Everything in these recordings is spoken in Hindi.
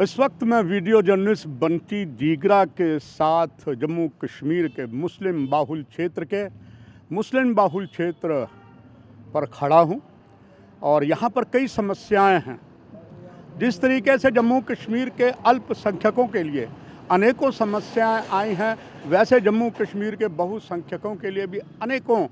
इस वक्त मैं वीडियो जर्नलिस्ट बंटी दीगरा के साथ जम्मू कश्मीर के मुस्लिम बाहुल क्षेत्र पर खड़ा हूं और यहां पर कई समस्याएं हैं। जिस तरीके से जम्मू कश्मीर के अल्पसंख्यकों के लिए अनेकों समस्याएं आई हैं, वैसे जम्मू कश्मीर के बहुसंख्यकों के लिए भी अनेकों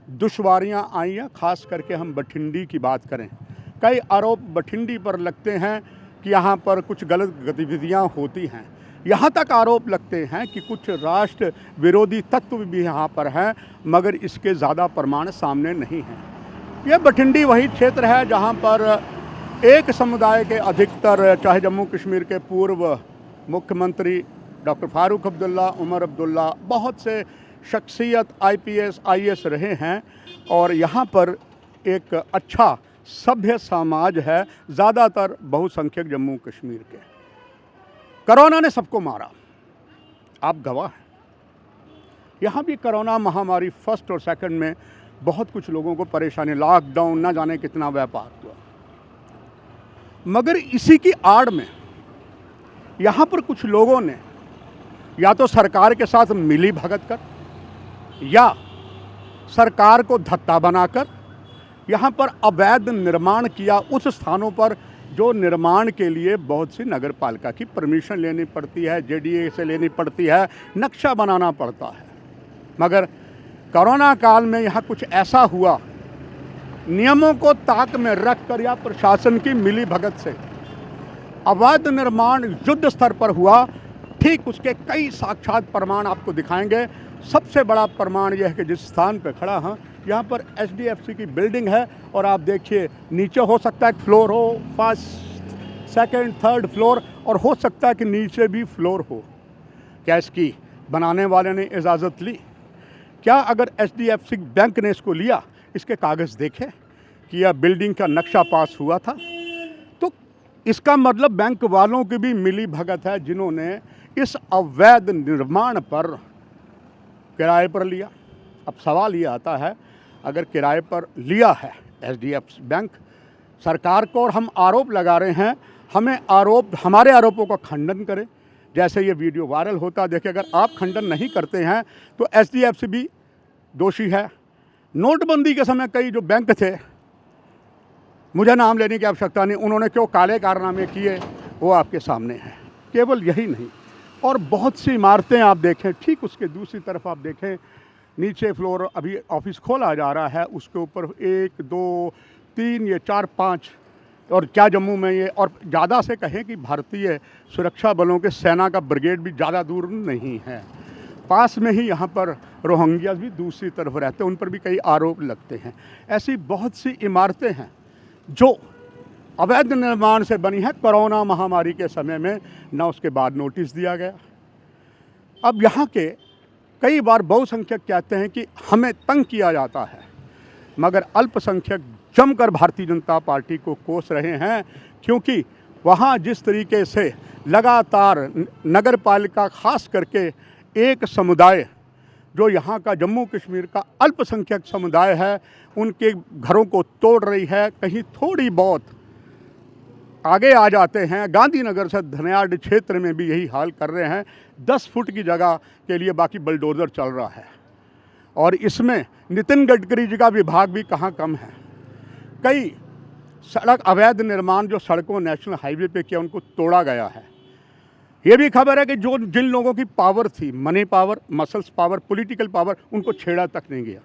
दुश्वारियां आई हैं। खास करके हम बठिंडी की बात करें, कई आरोप बठिंडी पर लगते हैं कि यहाँ पर कुछ गलत गतिविधियाँ होती हैं। यहाँ तक आरोप लगते हैं कि कुछ राष्ट्र विरोधी तत्व भी यहाँ पर हैं, मगर इसके ज़्यादा प्रमाण सामने नहीं हैं। यह बठिंडी वही क्षेत्र है जहाँ पर एक समुदाय के अधिकतर, चाहे जम्मू कश्मीर के पूर्व मुख्यमंत्री डॉक्टर फारूक अब्दुल्ला, उमर अब्दुल्ला, बहुत से शख्सियत IPS IAS रहे हैं और यहाँ पर एक अच्छा सभ्य समाज है, ज़्यादातर बहुसंख्यक जम्मू कश्मीर के। कोरोना ने सबको मारा, आप गवाह हैं। यहाँ भी कोरोना महामारी फर्स्ट और सेकंड में बहुत कुछ लोगों को परेशानी, लॉकडाउन, ना जाने कितना व्यापार हुआ, मगर इसी की आड़ में यहाँ पर कुछ लोगों ने या तो सरकार के साथ मिली भगत कर या सरकार को धत्ता बनाकर यहाँ पर अवैध निर्माण किया, उस स्थानों पर जो निर्माण के लिए बहुत सी नगर पालिका की परमिशन लेनी पड़ती है, JDA से लेनी पड़ती है, नक्शा बनाना पड़ता है। मगर कोरोना काल में यहाँ कुछ ऐसा हुआ, नियमों को ताक में रखकर या प्रशासन की मिली भगत से अवैध निर्माण युद्ध स्तर पर हुआ। ठीक उसके कई साक्षात प्रमाण आपको दिखाएंगे। सबसे बड़ा प्रमाण यह है कि जिस स्थान पर खड़ा हाँ, यहाँ पर HDFC की बिल्डिंग है और आप देखिए नीचे हो सकता है फ्लोर हो, फर्स्ट सेकंड थर्ड फ्लोर, और हो सकता है कि नीचे भी फ्लोर हो। क्या इसकी बनाने वाले ने इजाज़त ली? क्या अगर HDFC बैंक ने इसको लिया, इसके कागज़ देखे कि यह बिल्डिंग का नक्शा पास हुआ था, तो इसका मतलब बैंक वालों की भी मिली भगत है जिन्होंने इस अवैध निर्माण पर किराए पर लिया। अब सवाल ये आता है, अगर किराए पर लिया है HDFC बैंक सरकार को और हम आरोप लगा रहे हैं, हमारे आरोपों का खंडन करें। जैसे ये वीडियो वायरल होता, देखिए, अगर आप खंडन नहीं करते हैं तो HDFC भी दोषी है। नोटबंदी के समय कई जो बैंक थे, मुझे नाम लेने की आवश्यकता नहीं, उन्होंने क्यों काले कारनामे किए वो आपके सामने है। केवल यही नहीं, और बहुत सी इमारतें आप देखें, ठीक उसके दूसरी तरफ आप देखें, नीचे फ्लोर अभी ऑफिस खोला जा रहा है, उसके ऊपर 1 2 3 ये 4 5, और क्या जम्मू में ये, और ज़्यादा से कहें कि भारतीय सुरक्षा बलों के सेना का ब्रिगेड भी ज़्यादा दूर नहीं है, पास में ही यहाँ पर रोहिंग्यास भी दूसरी तरफ रहते हैं, उन पर भी कई आरोप लगते हैं। ऐसी बहुत सी इमारतें हैं जो अवैध निर्माण से बनी है। कोरोना महामारी के समय में न उसके बाद नोटिस दिया गया। अब यहाँ के कई बार बहुसंख्यक कहते हैं कि हमें तंग किया जाता है, मगर अल्पसंख्यक जमकर भारतीय जनता पार्टी को कोस रहे हैं, क्योंकि वहाँ जिस तरीके से लगातार नगर पालिका, खास करके एक समुदाय जो यहाँ का जम्मू कश्मीर का अल्पसंख्यक समुदाय है, उनके घरों को तोड़ रही है, कहीं थोड़ी बहुत आगे आ जाते हैं। गांधीनगर से धनियाड क्षेत्र में भी यही हाल कर रहे हैं। 10 फुट की जगह के लिए बाकी बुलडोज़र चल रहा है, और इसमें नितिन गडकरी जी का विभाग भी कहाँ कम है। कई सड़क अवैध निर्माण जो सड़कों नेशनल हाईवे पे किया, उनको तोड़ा गया है। ये भी खबर है कि जिन लोगों की पावर थी, money power, muscles power, political power, उनको छेड़ा तक नहीं गया।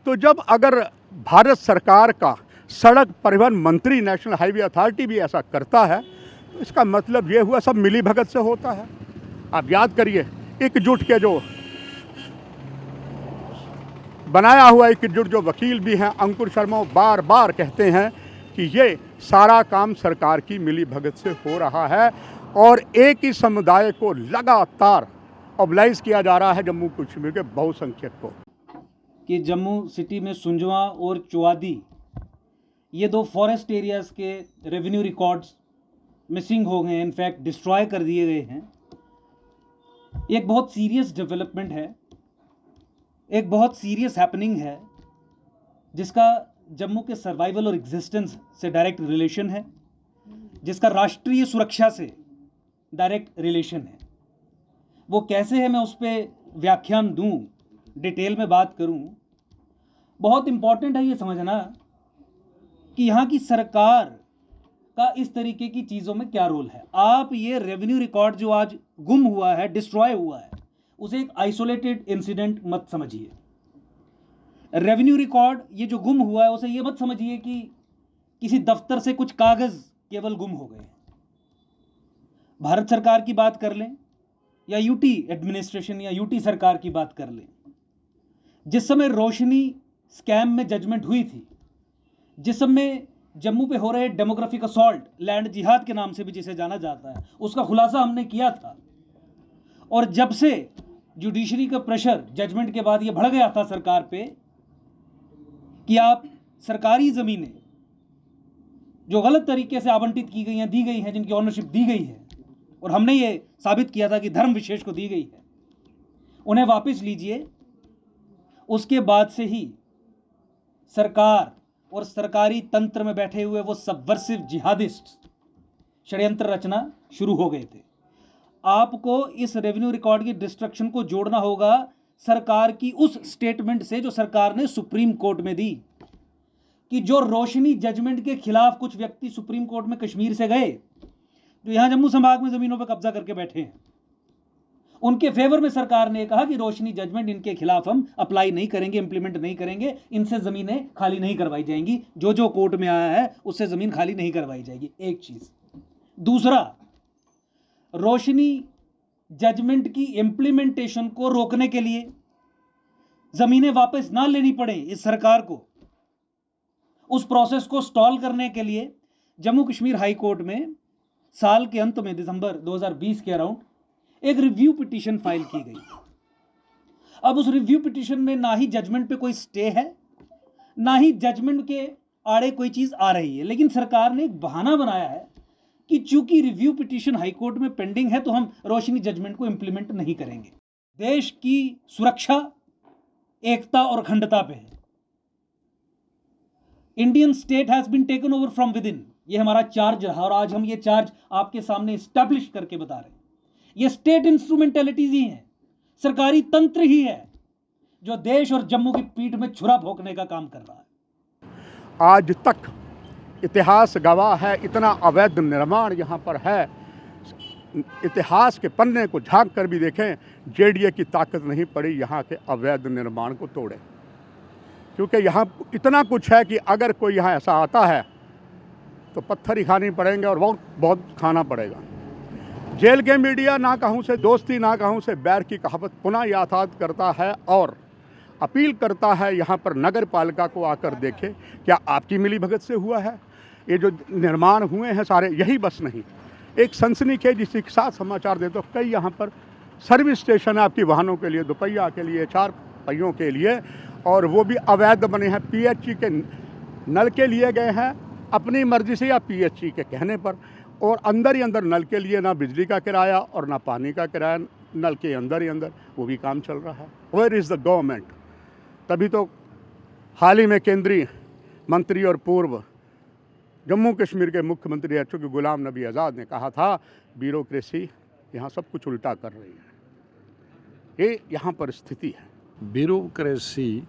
तो जब अगर भारत सरकार का सड़क परिवहन मंत्री, नेशनल हाईवे अथॉरिटी भी ऐसा करता है, तो इसका मतलब ये हुआ सब मिली भगत से होता है। आप याद करिए, एकजुट के जो बनाया हुआ एकजुट जो वकील भी हैं, अंकुर शर्मा, बार बार कहते हैं कि ये सारा काम सरकार की मिली भगत से हो रहा है और एक ही समुदाय को लगातार ऑबलाइज किया जा रहा है, जम्मू कश्मीर के बहुसंख्यक को। कि जम्मू सिटी में सुंजवा और चुआदी, ये 2 फॉरेस्ट एरियाज के रेवेन्यू रिकॉर्ड्स मिसिंग हो गए हैं, इनफैक्ट डिस्ट्रॉय कर दिए गए हैं। एक बहुत सीरियस डेवलपमेंट है, एक बहुत सीरियस हैपनिंग है, जिसका जम्मू के सर्वाइवल और एग्जिस्टेंस से डायरेक्ट रिलेशन है, जिसका राष्ट्रीय सुरक्षा से डायरेक्ट रिलेशन है। वो कैसे है मैं उस पर व्याख्यान दूं, डिटेल में बात करूं। बहुत इंपॉर्टेंट है ये समझना कि यहाँ की सरकार का इस तरीके की चीज़ों में क्या रोल है। आप ये रेवेन्यू रिकॉर्ड जो आज गुम हुआ है, डिस्ट्रॉय हुआ है, उसे एक आइसोलेटेड इंसिडेंट मत समझिए। रेवेन्यू रिकॉर्ड ये जो गुम हुआ है उसे ये मत समझिए कि किसी दफ्तर से कुछ कागज केवल गुम हो गए। भारत सरकार की बात कर लें या यूटी एडमिनिस्ट्रेशन या यूटी सरकार की बात कर लें, जिस समय रोशनी स्कैम में जजमेंट हुई थी, जिस समय जम्मू पे हो रहे डेमोग्राफिक असॉल्ट, लैंड जिहाद के नाम से भी जिसे जाना जाता है, उसका खुलासा हमने किया था। और जब से जुडिशरी का प्रेशर जजमेंट के बाद ये बढ़ गया था सरकार पे कि आप सरकारी ज़मीनें जो गलत तरीके से आवंटित की गई हैं, दी गई हैं, जिनकी ऑनरशिप दी गई है, और हमने ये साबित किया था कि धर्म विशेष को दी गई है, उन्हें वापस लीजिए। उसके बाद से ही सरकार और सरकारी तंत्र में बैठे हुए वो सबवर्सिव जिहादिस्ट षड्यंत्र रचना शुरू हो गए थे। आपको इस रेवेन्यू रिकॉर्ड की डिस्ट्रक्शन को जोड़ना होगा सरकार की उस स्टेटमेंट से जो सरकार ने सुप्रीम कोर्ट में दी कि जो रोशनी जजमेंट के खिलाफ कुछ व्यक्ति सुप्रीम कोर्ट में कश्मीर से गए, जो यहां जम्मू संभाग में जमीनों पर कब्जा करके बैठे हैं, उनके फेवर में सरकार ने कहा कि रोशनी जजमेंट इनके खिलाफ हम अप्लाई नहीं करेंगे, इंप्लीमेंट नहीं करेंगे, इनसे जमीनें खाली नहीं करवाई जाएंगी, जो कोर्ट में आया है उससे जमीन खाली नहीं करवाई जाएगी। एक चीज। दूसरा, रोशनी जजमेंट की इंप्लीमेंटेशन को रोकने के लिए, जमीनें वापस ना लेनी पड़े इस सरकार को, उस प्रोसेस को स्टॉल करने के लिए जम्मू कश्मीर हाई कोर्ट में साल के अंत में दिसंबर 2020 के अराउंड एक रिव्यू पिटीशन फाइल की गई। अब उस रिव्यू पिटीशन में ना ही जजमेंट पे कोई स्टे है, ना ही जजमेंट के आड़े कोई चीज आ रही है, लेकिन सरकार ने एक बहाना बनाया है कि चूंकि रिव्यू पिटीशन हाईकोर्ट में पेंडिंग है तो हम रोशनी जजमेंट को इंप्लीमेंट नहीं करेंगे। देश की सुरक्षा, एकता और अखंडता पे है। Indian state has been taken over from within, ये हमारा चार्ज रहा और आज हम ये चार्ज आपके सामने स्टैब्लिश करके बता रहे हैं। ये स्टेट इंस्ट्रूमेंटलिटीज ही है, सरकारी तंत्र ही है जो देश और जम्मू की पीठ में छुरा भोंकने का काम कर रहा है। आज तक इतिहास गवाह है, इतना अवैध निर्माण यहाँ पर है। इतिहास के पन्ने को झांक कर भी देखें, जेडीए की ताकत नहीं पड़ी यहाँ के अवैध निर्माण को तोड़े, क्योंकि यहाँ इतना कुछ है कि अगर कोई यहाँ ऐसा आता है तो पत्थर ही खानी पड़ेंगे और बहुत खाना पड़ेगा। जेल के मीडिया ना कहूँ से दोस्ती ना कहूँ से बैर की कहावत पुनः याद करता है और अपील करता है यहाँ पर नगर पालिका को आकर देखे क्या आपकी मिलीभगत से हुआ है। ये जो निर्माण हुए हैं सारे, यही बस नहीं, एक सनसनीखेज जिसके साथ समाचार दे तो कई यहाँ पर सर्विस स्टेशन है आपकी वाहनों के लिए, दोपहिया के लिए, चार पहियों के लिए, और वो भी अवैध बने हैं। पीएचई के नल के लिए गए हैं अपनी मर्जी से या पीएचई के कहने पर, और अंदर ही अंदर नल के लिए ना बिजली का किराया और ना पानी का किराया, नल के अंदर ही अंदर वो भी काम चल रहा है। Where is the government? तभी तो हाल ही में केंद्रीय मंत्री और पूर्व जम्मू कश्मीर के मुख्यमंत्री रह चुके गुलाम नबी आज़ाद ने कहा था ब्यूरोक्रेसी यहाँ सब कुछ उल्टा कर रही है। ये यहाँ पर स्थिति है। ब्यूरोक्रेसी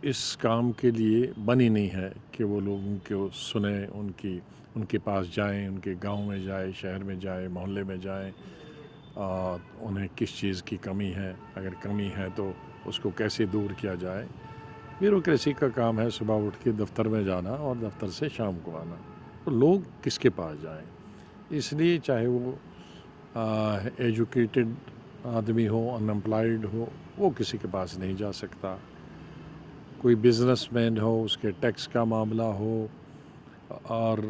इस काम के लिए बनी नहीं है कि वो लोगों को सुने, उनके पास जाएं, उनके गांव में जाए, शहर में जाए, मोहल्ले में जाएं, उन्हें किस चीज़ की कमी है, अगर कमी है तो उसको कैसे दूर किया जाए। ब्यूरोक्रेसी का काम है सुबह उठ के दफ्तर में जाना और दफ्तर से शाम को आना, तो लोग किसके पास जाएं। इसलिए चाहे वो एजुकेटेड आदमी हो, अनएम्प्लॉयड हो, वो किसी के पास नहीं जा सकता। कोई बिजनेसमैन हो, उसके टैक्स का मामला हो और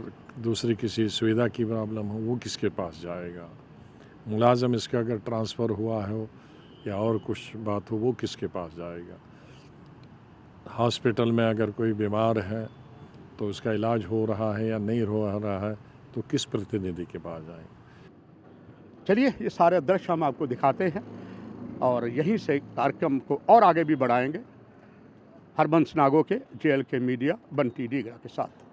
दूसरी किसी सुविधा की प्रॉब्लम हो, वो किसके पास जाएगा। मुलाजम इसका अगर ट्रांसफ़र हुआ हो या और कुछ बात हो, वो किसके पास जाएगा। हॉस्पिटल में अगर कोई बीमार है तो उसका इलाज हो रहा है या नहीं हो रहा है तो किस प्रतिनिधि के पास जाएंगे। चलिए ये सारे दृश्य हम आपको दिखाते हैं और यहीं से कार्यक्रम को और आगे भी बढ़ाएंगे। हरबंस नागो के जेएल के मीडिया बंटी डीगरा के साथ।